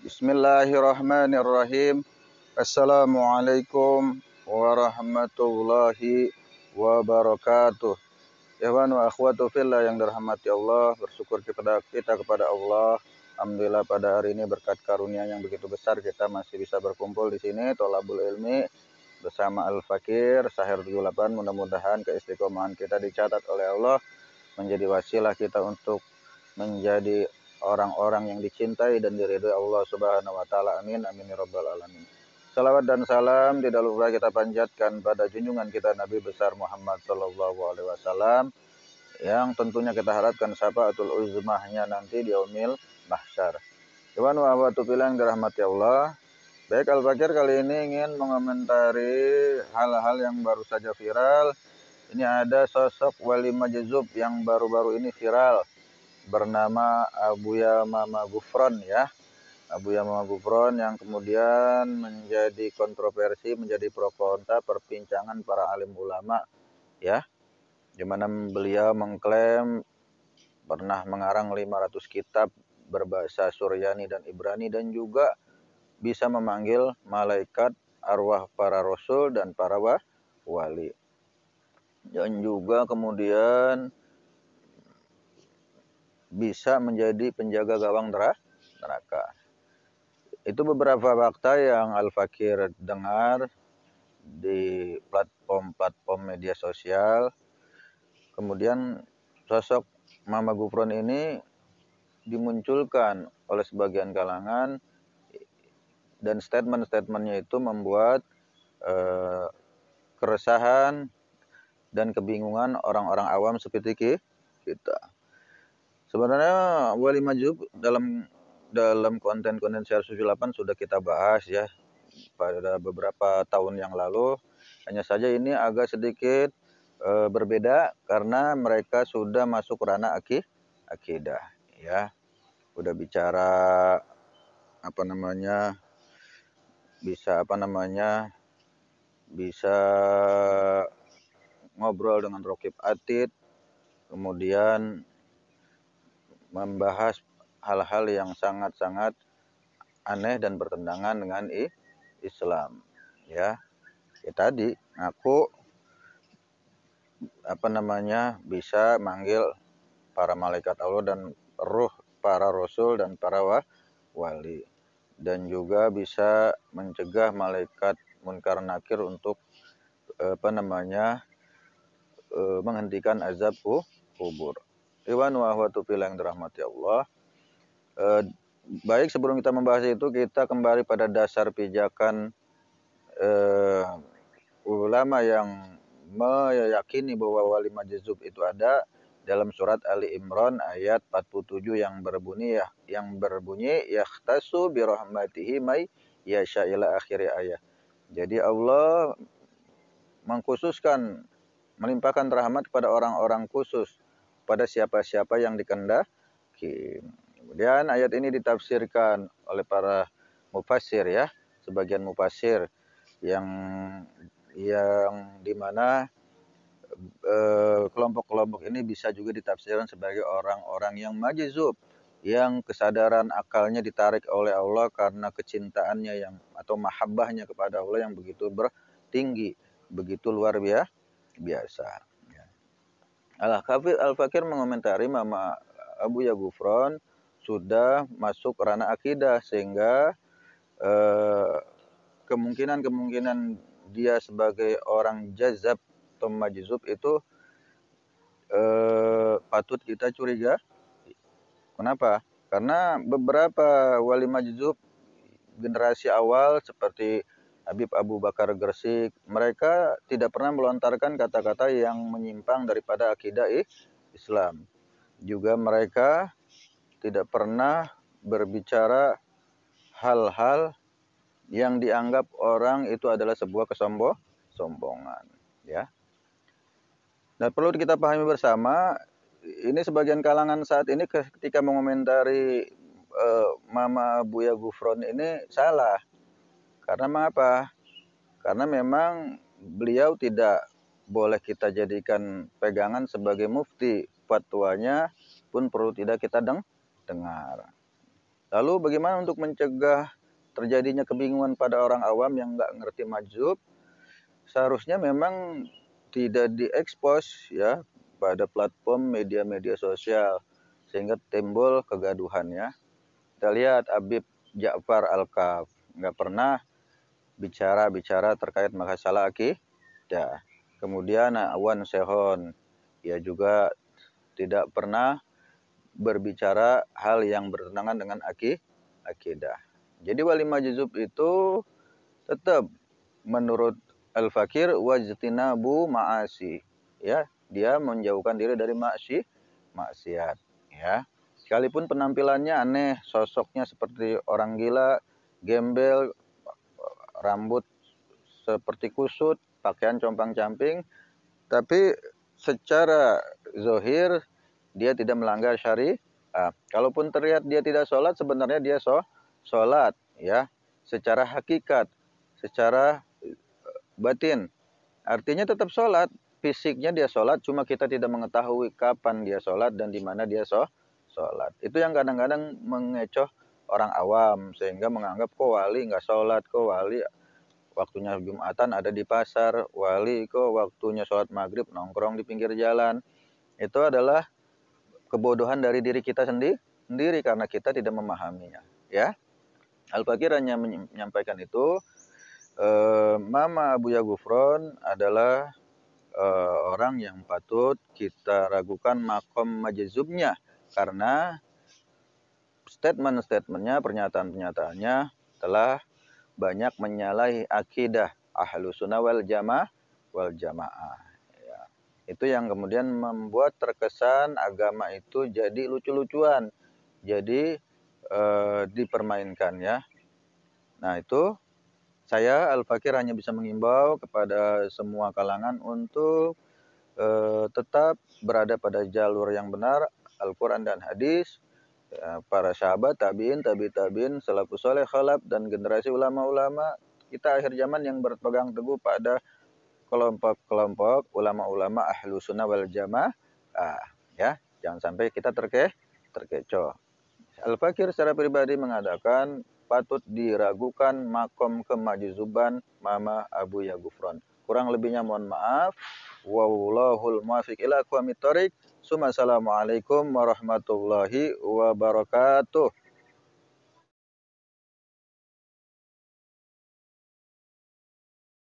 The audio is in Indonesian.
Bismillahirrahmanirrahim. Assalamualaikum warahmatullahi wabarakatuh. Ikhwan wa akhwatu fillah yang dirahmati Allah, bersyukur kita kepada Allah. Alhamdulillah pada hari ini berkat karunia yang begitu besar kita masih bisa berkumpul di sini tholabul ilmi bersama Al-Fakir Sahir 78. Mudah-mudahan keistiqomahan kita dicatat oleh Allah, menjadi wasilah kita untuk menjadi orang-orang yang dicintai dan diridhoi Allah Subhanahu wa taala. Amin amin ya rabbal alamin. Salawat dan salam tidak lupa kita panjatkan pada junjungan kita Nabi besar Muhammad sallallahu alaihi wasallam, yang tentunya kita harapkan syafaatul uzmahnya nanti di yaumil mahsyar. Iwan wa akhwatu fillah yang dirahmati Allah. Baik, Al-Fakir kali ini ingin mengomentari hal-hal yang baru saja viral. Ini ada sosok wali majzub yang baru-baru ini viral, bernama Abuya Mama Gufron ya. Abuya Mama Gufron yang kemudian menjadi kontroversi, menjadi pro kontra perbincangan para alim ulama ya. Di mana beliau mengklaim pernah mengarang 500 kitab berbahasa Suryani dan Ibrani, dan juga bisa memanggil malaikat, arwah para rasul dan para wali. Dan juga kemudian bisa menjadi penjaga gawang neraka. Itu beberapa fakta yang Al-Fakir dengar di platform-platform media sosial. Kemudian sosok Mama Gufron ini dimunculkan oleh sebagian kalangan, dan statement-statementnya itu membuat keresahan dan kebingungan orang-orang awam seperti kita. Sebenarnya wali majzub dalam konten-konten Syair 78 sudah kita bahas ya pada beberapa tahun yang lalu. Hanya saja ini agak sedikit berbeda karena mereka sudah masuk ranah akidah ya. Udah bicara bisa ngobrol dengan Rokib Atid, kemudian membahas hal-hal yang sangat-sangat aneh dan bertentangan dengan Islam ya. Tadi aku bisa manggil para malaikat Allah dan ruh para rasul dan para wali, dan juga bisa mencegah malaikat munkar nakir untuk menghentikan azab kubur. Iwan wa akhwatu fillah yang dirahmati Allah. Baik, sebelum kita membahas itu, kita kembali pada dasar pijakan ulama yang meyakini bahwa wali majzub itu ada dalam surat Ali Imran ayat 47 yang berbunyi yahtasu bi rahmatihi may yasha ila akhir ayat. Jadi Allah mengkhususkan, melimpahkan rahmat kepada orang-orang khusus, pada siapa-siapa yang dikehendaki. Kemudian ayat ini ditafsirkan oleh para mufassir ya, sebagian mufassir yang dimana kelompok-kelompok ini bisa juga ditafsirkan sebagai orang-orang yang majzub, yang kesadaran akalnya ditarik oleh Allah karena kecintaannya atau mahabbahnya kepada Allah yang begitu tinggi, begitu luar biasa. Al-Fakir mengomentari Mama Abuya Gufron sudah masuk ranah akidah, sehingga kemungkinan dia sebagai orang jazab atau majzub itu patut kita curiga. Kenapa? Karena beberapa wali majzub generasi awal seperti Habib Abu Bakar Gresik, mereka tidak pernah melontarkan kata-kata yang menyimpang daripada akidah Islam. Juga mereka tidak pernah berbicara hal-hal yang dianggap orang itu adalah sebuah kesombongan ya. Dan perlu kita pahami bersama, ini sebagian kalangan saat ini ketika mengomentari Mama Buya Gufron ini salah. Karena mengapa? Karena memang beliau tidak boleh kita jadikan pegangan sebagai mufti. Fatwanya pun perlu tidak kita dengar. Lalu bagaimana untuk mencegah terjadinya kebingungan pada orang awam yang nggak ngerti majzub? Seharusnya memang tidak diekspos ya pada platform media-media sosial sehingga timbul kegaduhan ya. Kita lihat Habib Ja'far Al-Kaf nggak pernah bicara terkait masalah akidah. Kemudian Awan Sehon, ia juga tidak pernah berbicara hal yang bertentangan dengan akidah. Jadi wali majzub itu tetap menurut Al-Fakir wajtinabu ma'asi. Ya, dia menjauhkan diri dari maksiat, ya. Sekalipun penampilannya aneh, sosoknya seperti orang gila, gembel, rambut seperti kusut, pakaian compang-camping, tapi secara zohir dia tidak melanggar syariat. Kalaupun terlihat dia tidak sholat, sebenarnya dia sholat, ya, secara hakikat, secara batin. Artinya tetap sholat, fisiknya dia sholat, cuma kita tidak mengetahui kapan dia sholat dan di mana dia sholat. Itu yang kadang-kadang mengecoh orang awam, sehingga menganggap kok wali nggak sholat, kok wali waktunya Jumatan ada di pasar, wali kok waktunya sholat maghrib nongkrong di pinggir jalan. Itu adalah kebodohan dari diri kita sendiri karena kita tidak memahaminya. Ya, Al-Fakir hanya menyampaikan itu. Mama Buya Gufron adalah orang yang patut kita ragukan makom majzubnya karena statement-statementnya, pernyataan-pernyataannya telah banyak menyalahi akidah ahlu sunnah wal jamaah. Ya. Itu yang kemudian membuat terkesan agama itu jadi lucu-lucuan, jadi dipermainkan ya. Nah itu saya Al-Fakir hanya bisa mengimbau kepada semua kalangan untuk tetap berada pada jalur yang benar, Al-Quran dan hadis, para sahabat, tabiin, tabiin, salafus soleh, khalaf, dan generasi ulama-ulama. Kita akhir zaman yang berpegang teguh pada kelompok-kelompok ulama-ulama ahlu sunnah wal jamaah. Ya, jangan sampai kita terkecoh. Al-Fakir secara pribadi mengatakan patut diragukan makom kemajzuban Mama Abu Ya Gufron. Kurang lebihnya mohon maaf. Wallahul muwaffiq ila aqwamit thoriq. Assalamualaikum warahmatullahi wabarakatuh.